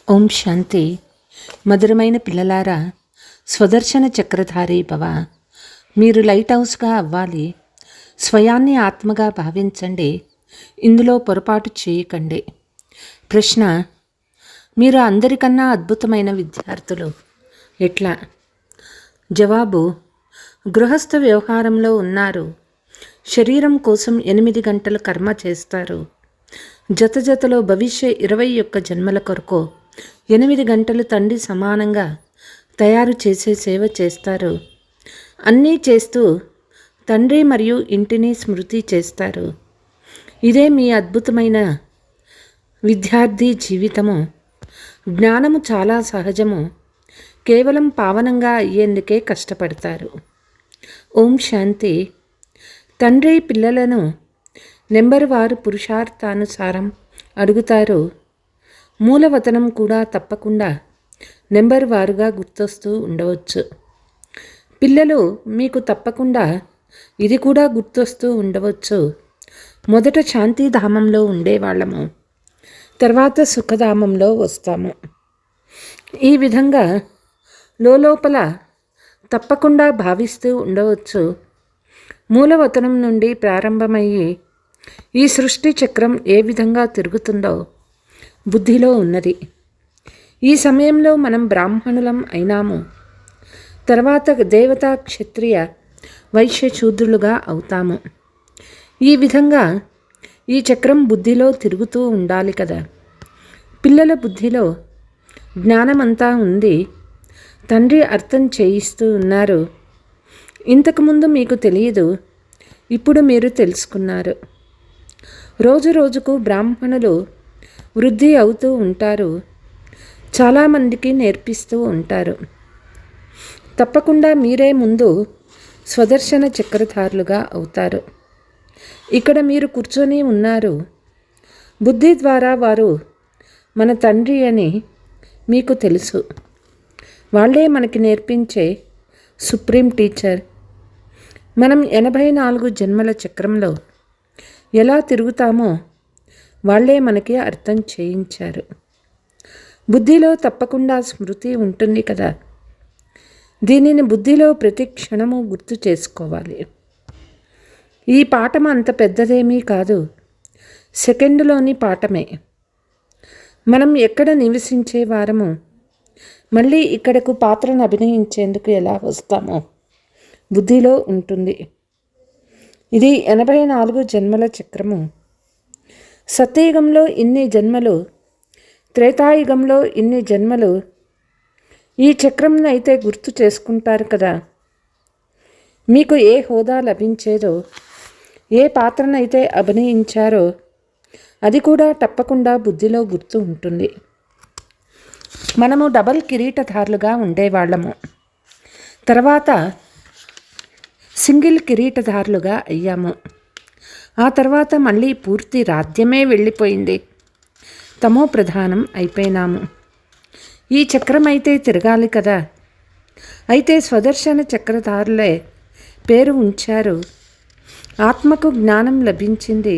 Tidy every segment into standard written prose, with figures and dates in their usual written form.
ఓం శాంతి. మధురమైన పిల్లలారా, స్వదర్శన చక్రధారి భవ. మీరు లైట్ హౌస్గా అవ్వాలి. స్వయాన్ని ఆత్మగా భావించండి. ఇందులో పొరపాటు చేయకండి. ప్రశ్న: మీరు అందరికన్నా అద్భుతమైన విద్యార్థులు. ఎట్లా? జవాబు: గృహస్థ వ్యవహారంలో ఉన్నారు. శరీరం కోసం 8 గంటలు కర్మ చేస్తారు. జతలో భవిష్య 21 జన్మల కొరకు 8 గంటలు తండ్రి సమానంగా తయారు చేసే సేవ చేస్తారు. అన్నీ చేస్తూ తండ్రి మరియు ఇంటిని స్మృతి చేస్తారు. ఇదే మీ అద్భుతమైన విద్యార్థి జీవితము. జ్ఞానము చాలా సహజము. కేవలం పావనంగా అయ్యేందుకే కష్టపడతారు. ఓం శాంతి. తండ్రి పిల్లలను నెంబర్ వారు పురుషార్థానుసారం అడుగుతారు. మూలవతనం కూడా తప్పకుండా నెంబర్ వారుగా గుర్తొస్తూ ఉండవచ్చు. పిల్లలు మీకు తప్పకుండా ఇది కూడా గుర్తొస్తూ ఉండవచ్చు. మొదట శాంతిధామంలో ఉండేవాళ్ళము, తర్వాత సుఖధామంలో వస్తాము. ఈ విధంగా లోపల తప్పకుండా భావిస్తూ ఉండవచ్చు. మూలవతనం నుండి ప్రారంభమయ్యి ఈ సృష్టి చక్రం ఏ విధంగా తిరుగుతుందో బుద్ధిలో ఉన్నది. ఈ సమయంలో మనం బ్రాహ్మణులం అయినాము. తర్వాత దేవత, క్షత్రియ, వైశ్య, శూద్రులుగా అవుతాము. ఈ విధంగా ఈ చక్రం బుద్ధిలో తిరుగుతూ ఉండాలి కదా. పిల్లల బుద్ధిలో జ్ఞానమంతా ఉంది. తండ్రి అర్థం చేయిస్తూ ఉన్నారు. ఇంతకుముందు మీకు తెలియదు, ఇప్పుడు మీరు తెలుసుకున్నారు. రోజు రోజుకు బ్రాహ్మణులు వృద్ధి అవుతూ ఉంటారు. చాలామందికి నేర్పిస్తూ ఉంటారు. తప్పకుండా మీరే ముందు స్వదర్శన చక్రధారులుగా అవుతారు. ఇక్కడ మీరు కూర్చొని ఉన్నారు. బుద్ధి ద్వారా వారు మన తండ్రి అని మీకు తెలుసు. వాళ్ళే మనకి నేర్పించే సుప్రీం టీచర్. మనం 84 జన్మల చక్రంలో ఎలా తిరుగుతామో వాళ్ళే మనకి అర్థం చేయించారు. బుద్ధిలో తప్పకుండా స్మృతి ఉంటుంది కదా. దీనిని బుద్ధిలో ప్రతి క్షణము గుర్తు చేసుకోవాలి. ఈ పాఠం అంత పెద్దదేమీ కాదు, సెకండ్లోని పాఠమే. మనం ఎక్కడ నివసించే వారము మళ్ళీ ఇక్కడకు పాత్రను అభినయించేందుకు ఎలా వస్తామో బుద్ధిలో ఉంటుంది. ఇది 84 జన్మల చక్రము. సత్యయుగంలో ఇన్ని జన్మలు, త్రేతాయుగంలో ఇన్ని జన్మలు. ఈ చక్రంను అయితే గుర్తు చేసుకుంటారు కదా. మీకు ఏ హోదా లభించేదో, ఏ పాత్రనైతే అభినయించారో అది కూడా తప్పకుండా బుద్ధిలో గుర్తు ఉంటుంది. మనము డబల్ కిరీటధారులుగా ఉండేవాళ్ళము. తర్వాత సింగిల్ కిరీటధారులుగా అయ్యాము. ఆ తర్వాత మళ్ళీ పూర్తి రాజ్యమే వెళ్ళిపోయింది. తమో ప్రధానం అయిపోయినాము. ఈ చక్రం అయితే తిరగాలి కదా. అయితే స్వదర్శన చక్రధారులే పేరు ఉంచారు. ఆత్మకు జ్ఞానం లభించింది.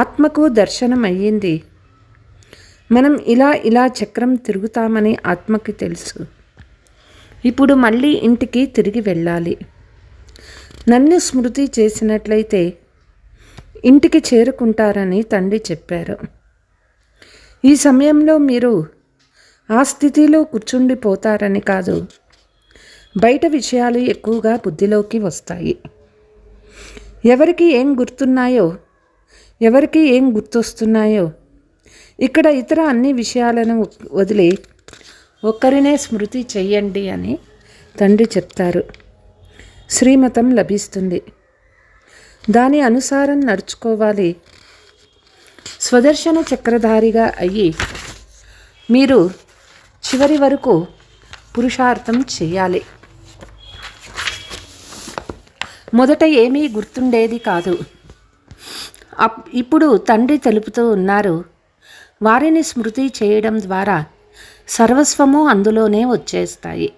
ఆత్మకు దర్శనం అయ్యింది. మనం ఇలా చక్రం తిరుగుతామని ఆత్మకి తెలుసు. ఇప్పుడు మళ్ళీ ఇంటికి తిరిగి వెళ్ళాలి. నన్ను స్మృతి చేసినట్లయితే ఇంటికి చేరుకుంటారని తండ్రి చెప్పారు. ఈ సమయంలో మీరు ఆ స్థితిలో కూర్చుండిపోతారని కాదు, బయట విషయాలు ఎక్కువగా బుద్ధిలోకి వస్తాయి. ఎవరికి ఏం గుర్తున్నాయో, ఎవరికి ఏం గుర్తొస్తున్నాయో ఇక్కడ ఇతర అన్ని విషయాలను వదిలి ఒక్కరినే స్మృతి చెయ్యండి అని తండ్రి చెప్తారు. శ్రీమతం లభిస్తుంది. దాని అనుసారం నడుచుకోవాలి. స్వదర్శన చక్రధారిగా అయ్యి మీరు చివరి వరకు పురుషార్థం చేయాలి. మొదట ఏమీ గుర్తుండేది కాదు. ఇప్పుడు తండ్రి తెలుపుతూ ఉన్నారు, వారిని స్మృతి చేయడం ద్వారా సర్వస్వము అందులోనే వచ్చేస్తాయి.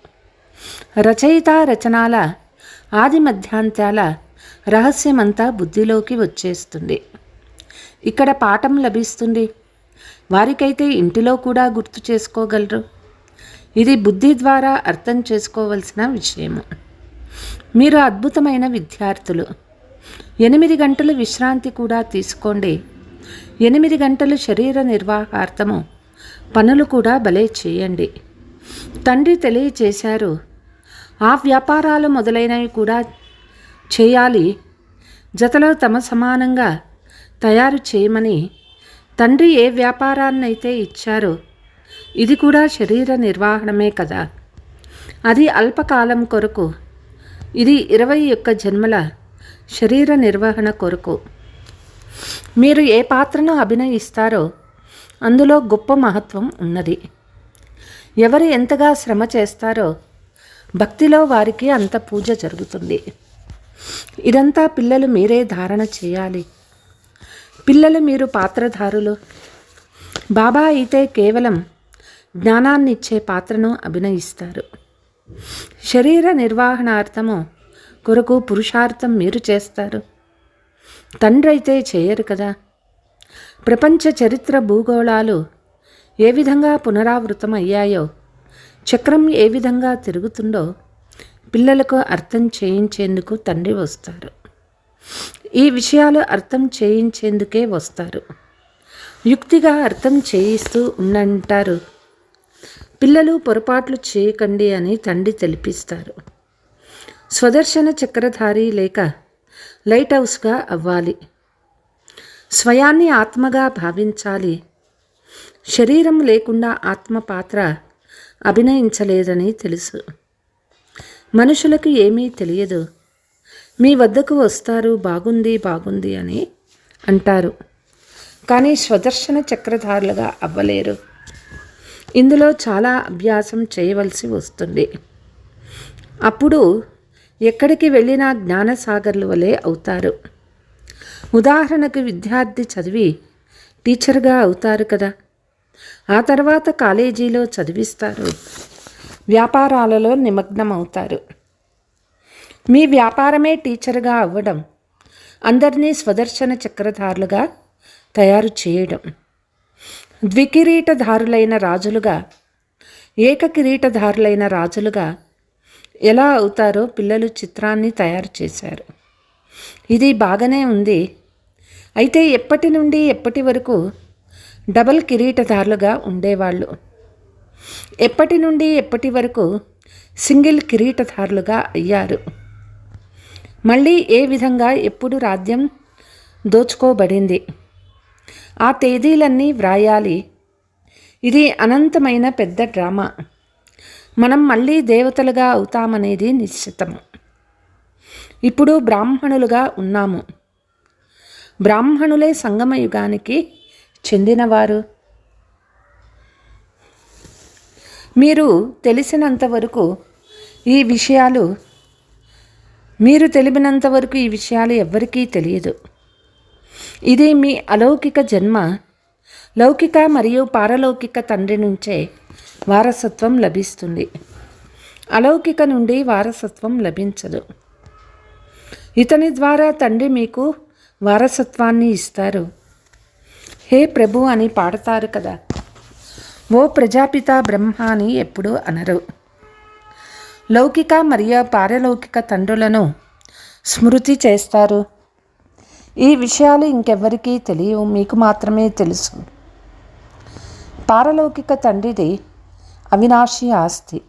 రచయిత రచనాల ఆది మధ్యాంతాల రహస్యమంతా బుద్ధిలోకి వచ్చేస్తుంది. ఇక్కడ పాఠం లభిస్తుంది. వారికైతే ఇంటిలో కూడా గుర్తు చేసుకోగలరు. ఇది బుద్ధి ద్వారా అర్థం చేసుకోవలసిన విషయము. మీరు అద్భుతమైన విద్యార్థులు. 8 గంటలు విశ్రాంతి కూడా తీసుకోండి. 8 గంటలు శరీర నిర్వాహార్థము పనులు కూడా భలే చేయండి. తండ్రి తెలియచేశారు, ఆ వ్యాపారాలు మొదలైనవి కూడా చేయాలి. జతలో తమ సమానంగా తయారు చేయమని తండ్రి ఏ వ్యాపారాన్నైతే ఇచ్చారో ఇది కూడా శరీర నిర్వహణమే కదా. అది అల్పకాలం కొరకు, ఇది 21 జన్మల శరీర నిర్వహణ కొరకు. మీరు ఏ పాత్రను అభినయిస్తారో అందులో గొప్ప మహత్వం ఉన్నది. ఎవరు ఎంతగా శ్రమ చేస్తారో భక్తిలో వారికి అంత పూజ జరుగుతుంది. ఇదంతా పిల్లలు మీరే ధారణ చేయాలి. పిల్లలు మీరు పాత్రధారులు. బాబా అయితే కేవలం జ్ఞానాన్నిచ్చే పాత్రను అభినయిస్తారు. శరీర నిర్వహణార్థము కొరకు పురుషార్థం మీరు చేస్తారు. తండ్రి అయితే చేయరు కదా. ప్రపంచ చరిత్ర భూగోళాలు ఏ విధంగా పునరావృతం అయ్యాయో, చక్రం ఏ విధంగా తిరుగుతుందో పిల్లలకు అర్థం చేయించేందుకు తండ్రి వస్తారు. ఈ విషయాలు అర్థం చేయించేందుకే వస్తారు. యుక్తిగా అర్థం చేయిస్తూ ఉండంటారు. పిల్లలు పొరపాట్లు చేయకండి అని తండ్రి తెలిపిస్తారు. స్వదర్శన చక్రధారి లేక లైట్ హౌస్గా అవ్వాలి. స్వయాన్ని ఆత్మగా భావించాలి. శరీరం లేకుండా ఆత్మ పాత్ర అభినయించలేదని తెలుసు. మనుషులకు ఏమీ తెలియదు. మీ వద్దకు వస్తారు, బాగుంది బాగుంది అని అంటారు. కానీ స్వదర్శన చక్రధారులుగా అవ్వలేరు. ఇందులో చాలా అభ్యాసం చేయవలసి వస్తుంది. అప్పుడు ఎక్కడికి వెళ్ళినా జ్ఞానసాగర్ల వలె అవుతారు. ఉదాహరణకు విద్యార్థి చదివి టీచర్గా అవుతారు కదా. ఆ తర్వాత కాలేజీలో చదివిస్తారు. వ్యాపారాలలో నిమగ్నమవుతారు. మీ వ్యాపారమే టీచర్గా అవ్వడం, అందరినీ స్వదర్శన చక్రధారులుగా తయారు చేయడం. ద్వికిరీటధారులైన రాజులుగా, ఏకకిరీటధారులైన రాజులుగా ఎలా అవుతారో పిల్లలు చిత్రాన్ని తయారు చేశారు. ఇది బాగానే ఉంది. అయితే ఎప్పటి నుండి ఎప్పటి వరకు డబల్ కిరీటధారులుగా ఉండేవాళ్ళు? ఎప్పటి నుండి ఎప్పటి వరకు సింగిల్ కిరీటధారులుగా అయ్యారు? మళ్ళీ ఏ విధంగా ఎప్పుడు రాజ్యం దోచుకోబడింది? ఆ తేదీలన్నీ వ్రాయాలి. ఇది అనంతమైన పెద్ద డ్రామా. మనం మళ్ళీ దేవతలుగా అవుతామనేది నిశ్చితము. ఇప్పుడు బ్రాహ్మణులుగా ఉన్నాము. బ్రాహ్మణులే సంగమ యుగానికి చెందినవారు. మీరు తెలిసినంతవరకు ఈ విషయాలు, మీరు తెలిపినంతవరకు ఈ విషయాలు ఎవ్వరికీ తెలియదు. ఇది మీ అలౌకిక జన్మ. లౌకిక మరియు పారలౌకిక తండ్రి నుంచే వారసత్వం లభిస్తుంది. అలౌకిక నుండి వారసత్వం లభించదు. ఇతని ద్వారా తండ్రి మీకు వారసత్వాన్ని ఇస్తారు. హే ప్రభు అని పాడతారు కదా. ఓ ప్రజాపిత బ్రహ్మ అని ఎప్పుడూ అనరు. లౌకిక మరియు పారలౌకిక తండ్రులను స్మృతి చేస్తారు. ఈ విషయాలు ఇంకెవ్వరికీ తెలియవు, మీకు మాత్రమే తెలుసు. పారలౌకిక తండ్రిది అవినాశి ఆస్తి,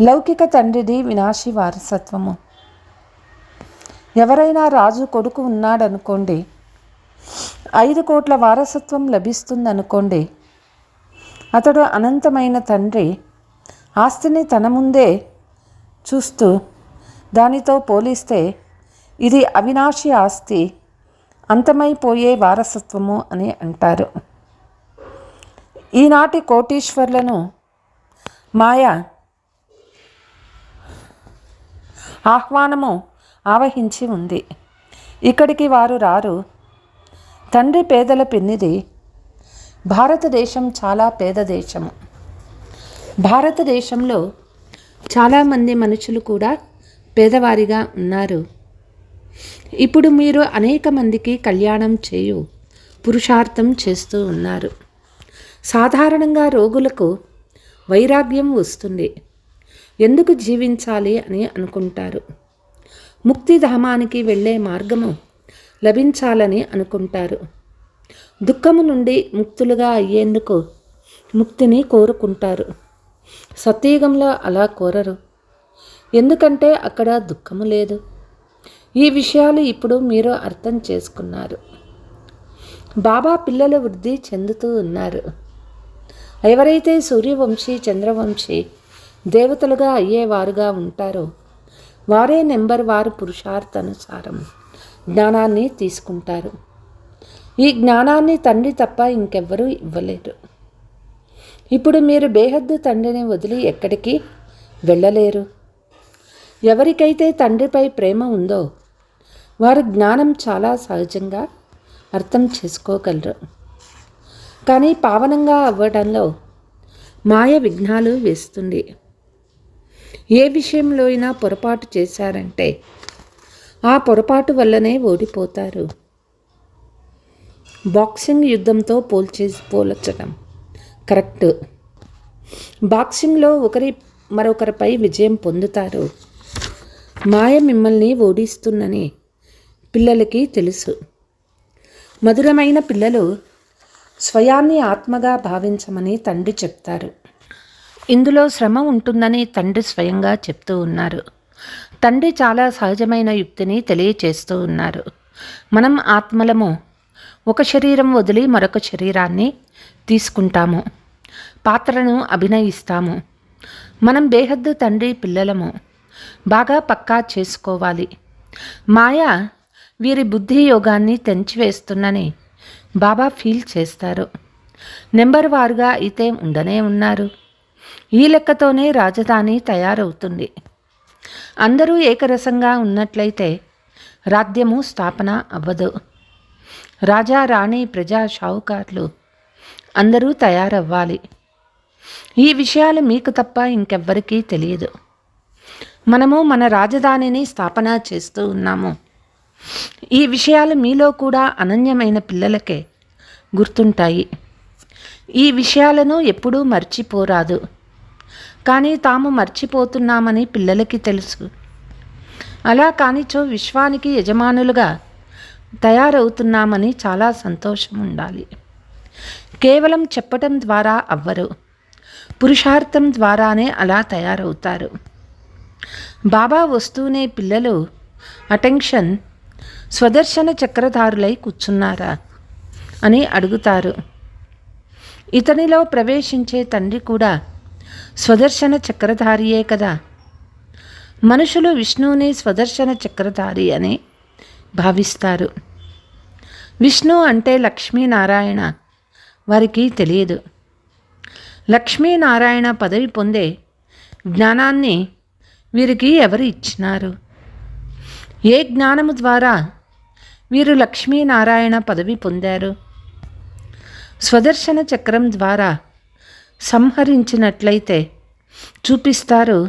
లౌకిక తండ్రిది వినాశి వారసత్వము. ఎవరైనా రాజు కొడుకు ఉన్నాడనుకోండి, 5 కోట్ల వారసత్వం లభిస్తుందనుకోండి. అతడు అనంతమైన తండ్రి ఆస్తిని తన ముందే చూస్తూ దానితో పోలిస్తే ఇది అవినాశి ఆస్తి, అంతమైపోయే వారసత్వము అని అంటారు. ఈనాటి కోటీశ్వర్లను మాయ ఆహ్వానము ఆవహించి ఉంది. ఇక్కడికి వారు రారు. తండ్రి పేదల పెన్నిది. భారతదేశం చాలా పేద దేశము. భారతదేశంలో చాలామంది మనుషులు కూడా పేదవారిగా ఉన్నారు. ఇప్పుడు మీరు అనేక మందికి కళ్యాణం పురుషార్థం చేస్తూ ఉన్నారు. సాధారణంగా రోగులకు వైరాగ్యం వస్తుంది. ఎందుకు జీవించాలి అని అనుకుంటారు. ముక్తిధామానికి వెళ్ళే మార్గము లభించాలని అనుకుంటారు. దుఃఖము నుండి ముక్తులుగా అయ్యేందుకు ముక్తిని కోరుకుంటారు. సత్యయుగంలో అలా కోరరు. ఎందుకంటే అక్కడ దుఃఖము లేదు. ఈ విషయాలు ఇప్పుడు మీరు అర్థం చేసుకున్నారు. బాబా పిల్లల వృద్ధి చెందుతూ ఉన్నారు. ఎవరైతే సూర్యవంశీ చంద్రవంశీ దేవతలుగా అయ్యేవారుగా ఉంటారో వారే నెంబర్ వారు పురుషార్థానుసారం జ్ఞానాన్ని తీసుకుంటారు. ఈ జ్ఞానాన్ని తండ్రి తప్ప ఇంకెవ్వరూ ఇవ్వలేరు. ఇప్పుడు మీరు బేహద్దు తండ్రిని వదిలి ఎక్కడికి వెళ్ళలేరు. ఎవరికైతే తండ్రిపై ప్రేమ ఉందో వారు జ్ఞానం చాలా సహజంగా అర్థం చేసుకోగలరు. కానీ పావనంగా అవ్వడంలో మాయ విఘ్నాలు వేస్తుంది. ఏ విషయంలో అయినా పొరపాటు చేశారంటే ఆ పొరపాటు వల్లనే ఓడిపోతారు. బాక్సింగ్ యుద్ధంతో పోల్చడం కరెక్ట్. బాక్సింగ్లో మరొకరిపై విజయం పొందుతారు. మాయ మిమ్మల్ని ఓడిస్తుందని పిల్లలకి తెలుసు. మధురమైన పిల్లలు స్వయాన్ని ఆత్మగా భావించమని తండ్రి చెప్తారు. ఇందులో శ్రమ ఉంటుందని తండ్రి స్వయంగా చెప్తూ ఉన్నారు. తండ్రి చాలా సహజమైన యుక్తిని తెలియచేస్తూ ఉన్నారు. మనం ఆత్మలము. ఒక శరీరం వదిలి మరొక శరీరాన్ని తీసుకుంటాము. పాత్రను అభినయిస్తాము. మనం బేహద్దు తండ్రి పిల్లలము. బాగా పక్కా చేసుకోవాలి. మాయ వీరి బుద్ధి యోగాన్ని తెంచివేస్తుందని బాబా ఫీల్ చేస్తారు. నెంబర్ వారుగా అయితే ఉండనే ఉన్నారు. ఈ లెక్కతోనే రాజధాని తయారవుతుంది. అందరూ ఏకరసంగా ఉన్నట్లయితే రాజ్యము స్థాపన అవ్వదు. రాజా రాణి ప్రజా షావుకార్లు అందరూ తయారవ్వాలి. ఈ విషయాలు మీకు తప్ప ఇంకెవ్వరికీ తెలియదు. మనము మన రాజధానిని స్థాపన చేస్తూ ఉన్నాము. ఈ విషయాలు మీలో కూడా అనన్యమైన పిల్లలకే గుర్తుంటాయి. ఈ విషయాలను ఎప్పుడూ మర్చిపోరాదు. కానీ తాము మర్చిపోతున్నామని పిల్లలకి తెలుసు. అలా కానిచో విశ్వానికి యజమానులుగా తయారవుతున్నామని చాలా సంతోషం ఉండాలి. కేవలం చెప్పటం ద్వారా అవ్వరు. పురుషార్థం ద్వారానే అలా తయారవుతారు. బాబా వస్తూనే పిల్లలు అటెన్షన్ స్వదర్శన చక్రధారులై కూర్చున్నారా అని అడుగుతారు. ఇతనిలో ప్రవేశించే తండ్రి కూడా స్వదర్శన చక్రధారియే కదా. మనుషులు విష్ణువుని స్వదర్శన చక్రధారి అని భావిస్తారు. విష్ణు అంటే లక్ష్మీనారాయణ వారికి తెలియదు. లక్ష్మీనారాయణ పదవి పొందే జ్ఞానాన్ని వీరికి ఎవరు ఇచ్చినారు? ఏ జ్ఞానము ద్వారా వీరు లక్ష్మీనారాయణ పదవి పొందారు? స్వదర్శన చక్రం ద్వారా సంహరించినట్లయితే చూపిస్తారు.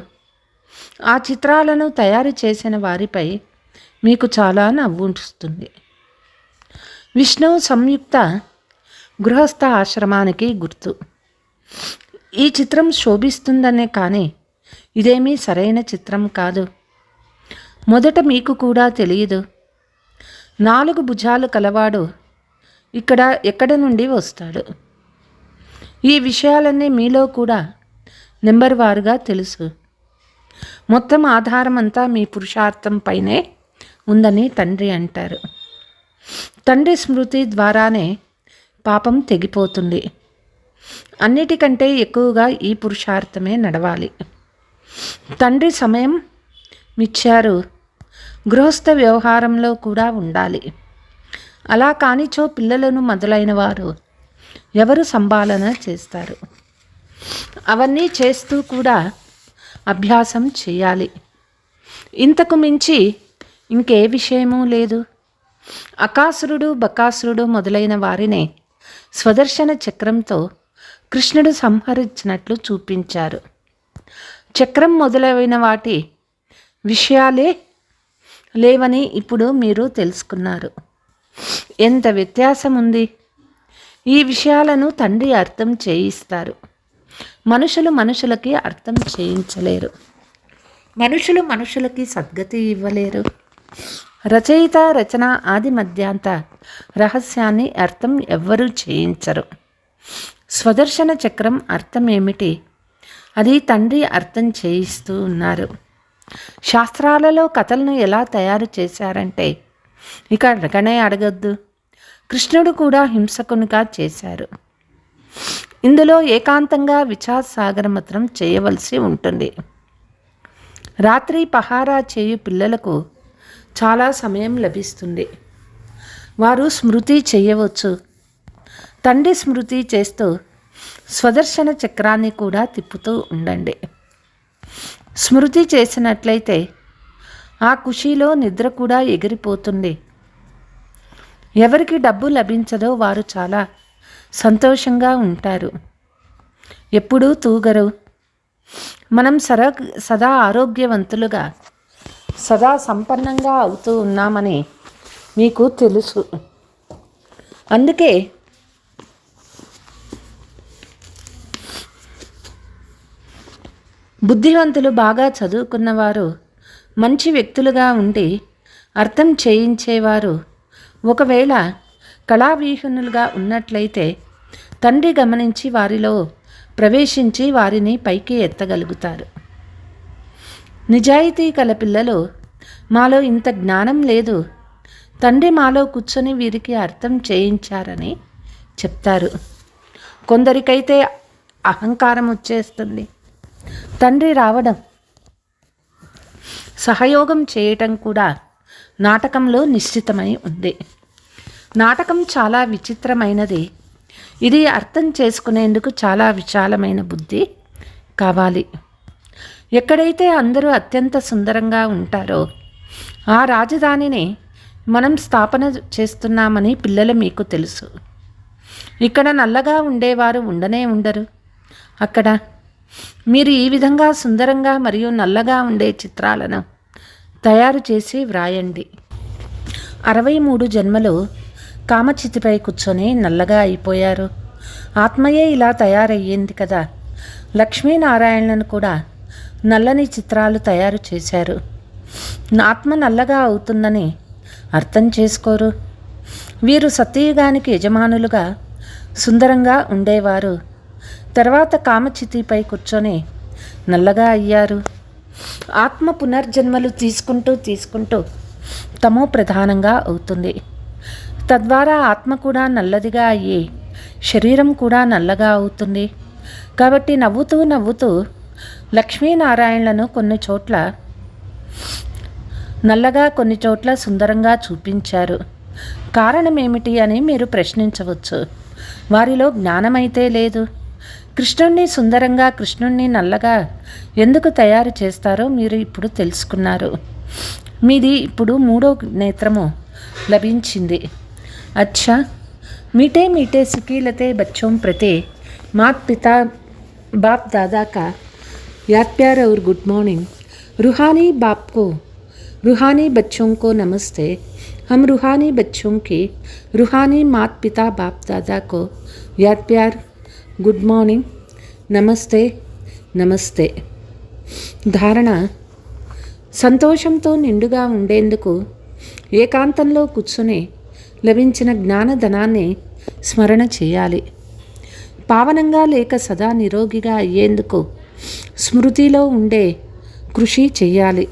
ఆ చిత్రాలను తయారు చేసిన వారిపై మీకు చాలా నవ్వుస్తుంది. విష్ణువు సంయుక్త గృహస్థ ఆశ్రమానికి గుర్తు. ఈ చిత్రం శోభిస్తుందనే కానీ ఇదేమీ సరైన చిత్రం కాదు. మొదట మీకు కూడా తెలియదు. 4 భుజాలు కలవాడు ఎక్కడ నుండి వస్తాడు? ఈ విషయాలన్నీ మీలో కూడా నెంబర్ వారుగా తెలుసు. మొత్తం ఆధారం అంతా మీ పురుషార్థం పైనే ఉందని తండ్రి అంటారు. తండ్రి స్మృతి ద్వారానే పాపం తెగిపోతుంది. అన్నిటికంటే ఎక్కువగా ఈ పురుషార్థమే నడవాలి. తండ్రి సమయం ఇచ్చారు, గృహస్థ వ్యవహారంలో కూడా ఉండాలి. అలా కానిచో పిల్లలను మొదలైన వారు ఎవరు సంపాలన చేస్తారు? అవన్నీ చేస్తూ కూడా అభ్యాసం చేయాలి. ఇంతకు మించి ఇంకే విషయమూ లేదు. అకాసురుడు, బకాసురుడు మొదలైన వారిని స్వదర్శన చక్రంతో కృష్ణుడు సంహరించినట్లు చూపించారు. చక్రం మొదలైన వాటి విషయాలే లేవని ఇప్పుడు మీరు తెలుసుకున్నారు. ఎంత వ్యత్యాసం ఉంది! ఈ విషయాలను తండ్రి అర్థం చేయిస్తారు. మనుషులు మనుషులకి అర్థం చేయించలేరు. మనుషులు మనుషులకి సద్గతి ఇవ్వలేరు. రచయిత, రచన, ఆది మధ్యాంత రహస్యాన్ని అర్థం ఎవ్వరూ చేయించరు. స్వదర్శన చక్రం అర్థం ఏమిటి? అది తండ్రి అర్థం చేయిస్తూ ఉన్నారు. శాస్త్రాలలో కథలను ఎలా తయారు చేశారంటే ఇక అడగనే అడగద్దు. కృష్ణుడు కూడా హింసకునిగా చేశారు. ఇందులో ఏకాంతంగా విచార్ సాగరమత్రం చేయవలసి ఉంటుంది. రాత్రి పహారా చేయు పిల్లలకు చాలా సమయం లభిస్తుంది. వారు స్మృతి చేయవచ్చు. తండ్రి స్మృతి చేస్తూ స్వదర్శన చక్రాన్ని కూడా తిప్పుతూ ఉండండి. స్మృతి చేసినట్లయితే ఆ ఖుషీలో నిద్ర కూడా ఎగిరిపోతుంది. ఎవరికి డబ్బు లభించదో వారు చాలా సంతోషంగా ఉంటారు. ఎప్పుడూ తూగరు. మనం సదా ఆరోగ్యవంతులుగా, సదా సంపన్నంగా అవుతూ ఉన్నామని మీకు తెలుసు. అందుకే బుద్ధివంతులు, బాగా చదువుకున్నవారు, మంచి వ్యక్తులుగా ఉండి అర్థం చేయించేవారు ఒకవేళ కళావిహీనులుగా ఉన్నట్లయితే తండ్రి గమనించి వారిలో ప్రవేశించి వారిని పైకి ఎత్తగలుగుతారు. నిజాయితీ కల పిల్లలు, మాలో ఇంత జ్ఞానం లేదు, తండ్రి మాలో కూర్చొని వీరికి అర్థం చేయించారని చెప్తారు. కొందరికైతే అహంకారం వచ్చేస్తుంది. తండ్రి రావడం, సహయోగం చేయటం కూడా నాటకంలో నిశ్చితమై ఉంది. నాటకం చాలా విచిత్రమైనది. ఇది అర్థం చేసుకునేందుకు చాలా విశాలమైన బుద్ధి కావాలి. ఎక్కడైతే అందరూ అత్యంత సుందరంగా ఉంటారో ఆ రాజధానిని మనం స్థాపన చేస్తున్నామని పిల్లలు మీకు తెలుసు. ఇక్కడ నల్లగా ఉండేవారు ఉండనే ఉండరు. అక్కడ మీరు ఈ విధంగా సుందరంగా మరియు నల్లగా ఉండే చిత్రాలను తయారు చేసి వ్రాయండి. 63 జన్మలు కామచితిపై కూర్చొని నల్లగా అయిపోయారు. ఆత్మయే ఇలా తయారయ్యింది కదా. లక్ష్మీనారాయణలను కూడా నల్లని చిత్రాలు తయారు చేశారు. ఆత్మ నల్లగా అవుతుందని అర్థం చేసుకోరు. వీరు సత్యయుగానికి యజమానులుగా సుందరంగా ఉండేవారు. తర్వాత కామచితిపై కూర్చొని నల్లగా అయ్యారు. ఆత్మ పునర్జన్మలు తీసుకుంటూ తమో ప్రధానంగా అవుతుంది. తద్వారా ఆత్మ కూడా నల్లదిగా అయ్యి శరీరం కూడా నల్లగా అవుతుంది. కాబట్టి నవ్వుతూ లక్ష్మీనారాయణలను కొన్ని చోట్ల నల్లగా, కొన్ని చోట్ల సుందరంగా చూపించారు. కారణం ఏమిటి అని మీరు ప్రశ్నించవచ్చు. వారిలో జ్ఞానమైతే లేదు. కృష్ణుణ్ణి సుందరంగా, కృష్ణుణ్ణి నల్లగా ఎందుకు తయారు చేస్తారో మీరు ఇప్పుడు తెలుసుకున్నారు. మీది ఇప్పుడు 3వ నేత్రము లభించింది. अच्छा, मीठे मीठे सिकीलते बच्चों प्रति मात पिता बाप दादा का याद प्यार और गुड मॉर्निंग. रूहानी बाप को, रूहानी बच्चों को नमस्ते. हम रूहानी बच्चों की रूहानी मात पिता बाप दादा को याद प्यार, गुड मॉर्निंग, नमस्ते नमस्ते. ధారణ: సంతోషంతో నిండుగా ఉండేందుకు ఏకాంతంలో కూర్చుని లభించిన జ్ఞానధనాన్ని స్మరణ చేయాలి. పావనంగా లేక సదా నిరోగిగా అయ్యేందుకు స్మృతిలో ఉండే కృషి చేయాలి.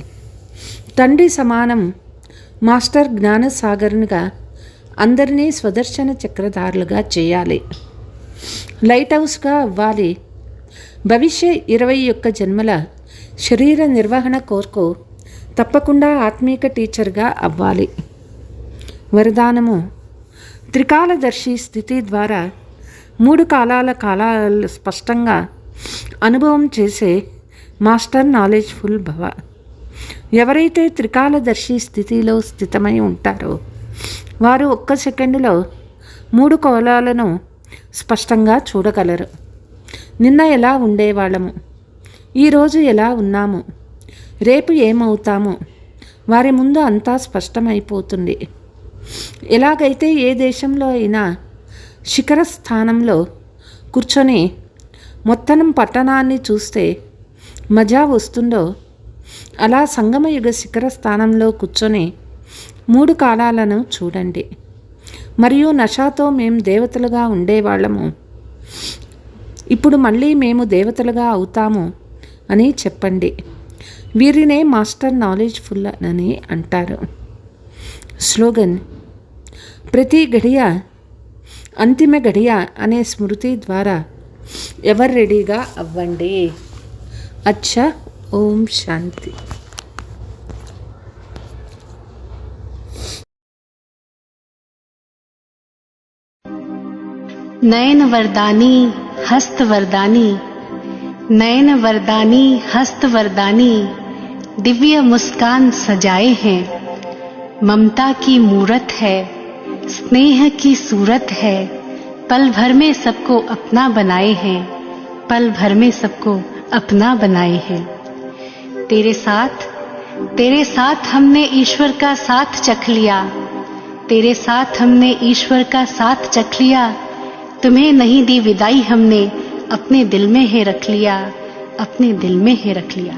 తండ్రి సమానం మాస్టర్ జ్ఞానసాగరునిగా అందరినీ స్వదర్శన చక్రధారులుగా చేయాలి. లైట్ హౌస్గా అవ్వాలి. భవిష్య 21 జన్మల శరీర నిర్వహణ కోర్కు తప్పకుండా ఆత్మీక టీచర్గా అవ్వాలి. వరదానము: త్రికాలదర్శి స్థితి ద్వారా 3 కాలాలు స్పష్టంగా అనుభవం చేసే మాస్టర్ నాలెడ్జ్ఫుల్ భవ. ఎవరైతే త్రికాలదర్శి స్థితిలో స్థితమై ఉంటారో వారు 1 సెకండులో 3 కాలాలను స్పష్టంగా చూడగలరు. నిన్న ఎలా ఉండేవాళ్ళము, ఈరోజు ఎలా ఉన్నాము, రేపు ఏమవుతాము వారి ముందు అంతా స్పష్టమైపోతుంది. ఎలాగైతే ఏ దేశంలో అయినా శిఖర స్థానంలో కూర్చొని మొత్తం పట్టణాన్ని చూస్తే మజా వస్తుందో అలా సంగమయుగ శిఖర స్థానంలో కూర్చొని 3 కాలాలను చూడండి. మరియు నషాతో మేము దేవతలుగా ఉండేవాళ్ళము, ఇప్పుడు మళ్ళీ మేము దేవతలుగా అవుతాము అని చెప్పండి. వీరినే మాస్టర్ నాలెడ్జ్ఫుల్ అని అంటారు. స్లోగన్: ప్రతి గడియ అంతిమ గడియ అనే స్మృతి ద్వారా ఎవరు రెడీగా అవ్వండి. అచ్చా. ఓం శాంతి. नयन वरदानी हस्त वरदानी, नयन वरदानी हस्त वरदानी, दिव्य मुस्कान सजाए हैं। ममता की मूरत है, स्नेह की सूरत है, पल भर में सबको अपना बनाए हैं, पल भर में सबको अपना बनाए हैं। तेरे साथ हमने ईश्वर का साथ चख लिया, तेरे साथ हमने ईश्वर का साथ चख लिया। तुम्हें नहीं दी विदाई हमने, अपने दिल में ही रख लिया, अपने दिल में ही रख लिया।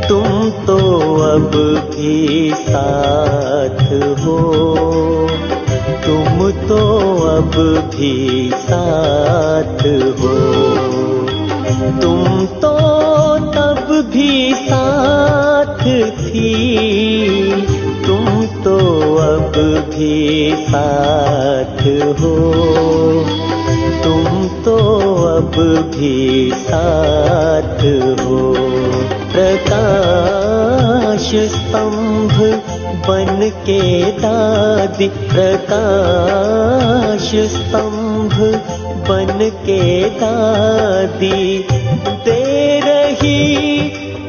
तुम तो अब भी साथ हो, तुम तो अब भी साथ हो, तुम तो तब भी साथ थी, तुम तो अब भी साथ हो, तुम तो अब भी साथ हो। प्रकाश स्तंभ बन के दादी, प्रकाश स्तंभ बन के दादी, दे रही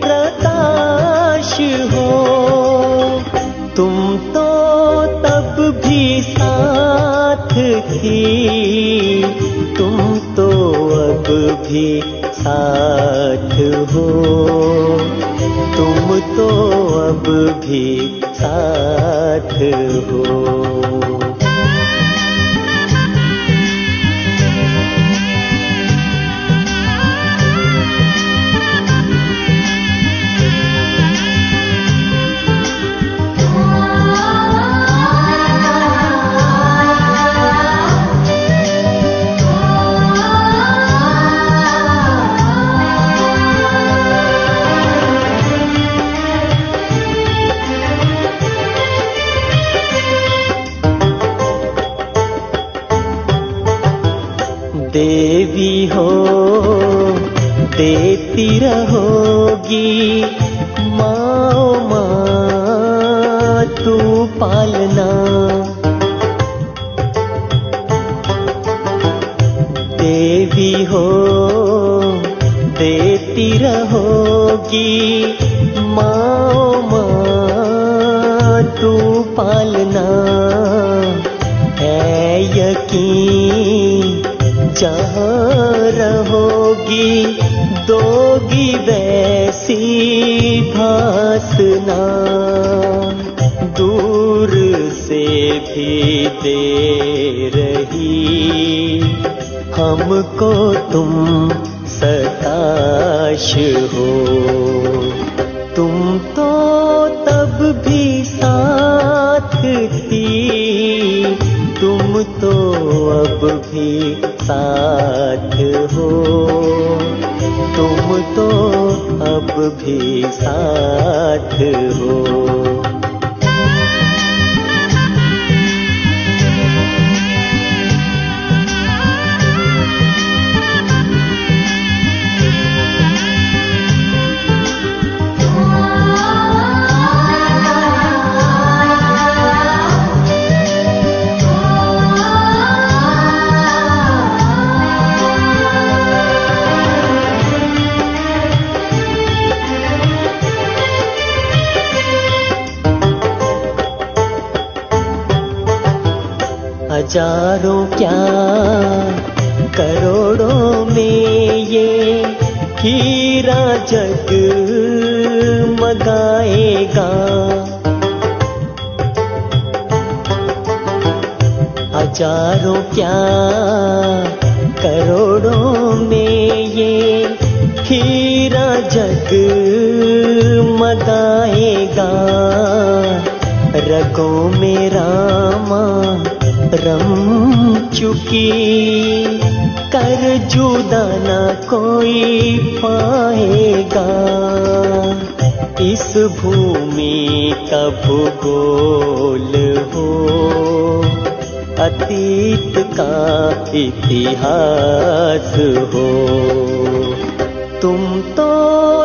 प्रकाश हो। तुम तो तब भी साथ थी, तुम तो अब भी साथ हो, तुम तो अब भी साथ हो। देवी हो देती रहोगी, माँ माँ तू पालना। देवी हो देती रहोगी, माँ माँ तू पालना। है यकीन जहाँ रहोगी, दोगी वैसी भासना। दूर से भी दे रही, हमको तुम सताश हो। तुम तो तब भी साथ थी, तुम तो अब भी साथ हो। तुम तो अब भी साथ हो। हजारों क्या करोड़ों में ये हीरा जग मगाएगा। हजारों क्या करोड़ों में ये हीरा जग मगाएगा। रगों में रामा रम चुकी, कर जुदा न कोई पाएगा। इस भूमि का भूगोल हो, अतीत का इतिहास हो। तुम तो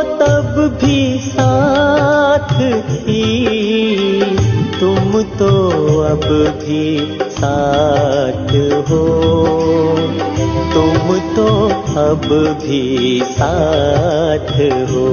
तब भी साथ थी, तुम तो अब भी साथ हो। तुम तो अब भी साथ हो।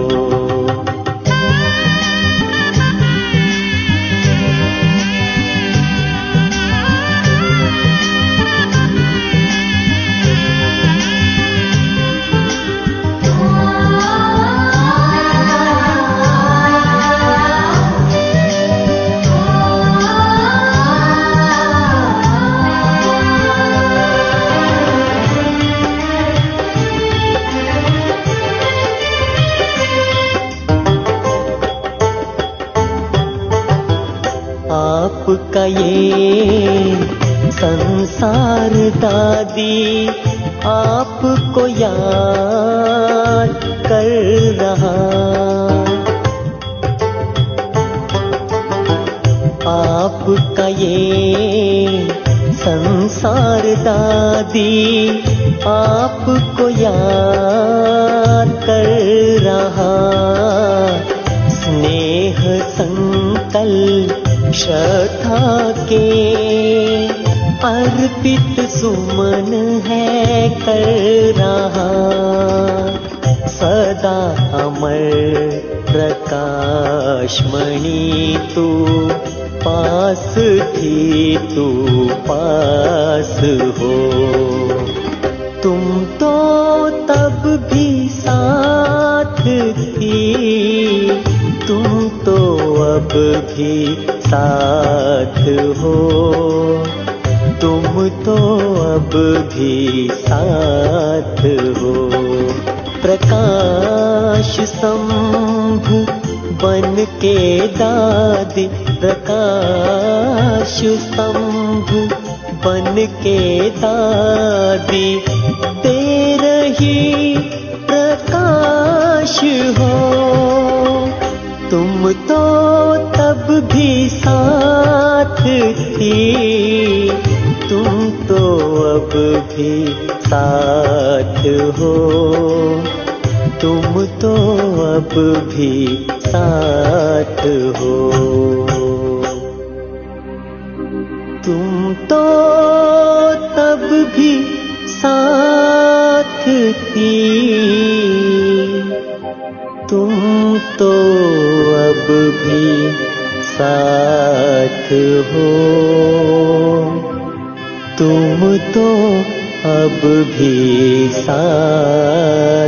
आपका ये संसार दादी आपको याद कर रहा। आपका ये संसार दादी आपको याद कर रहा। स्नेह संकल्प श्रद्धा के अर्पित सुमन है कर रहा। सदा अमर प्रकाशमणि तू पास थी, तू पास हो। तुम तो तब भी साथ थी, तुम तो अब भी साथ हो। तुम तो अब भी साथ हो। प्रकाश स्तंभ बन के दादी, प्रकाश स्तंभ बन के दादी तेरा ही प्रकाश हो। तुम तो तब भी साथ थी, तुम तो अब भी साथ हो। तुम तो अब भी साथ हो। तुम तो तब भी साथ थी, तुम तो अब भी साथ हो। तुम तो अब भी साथ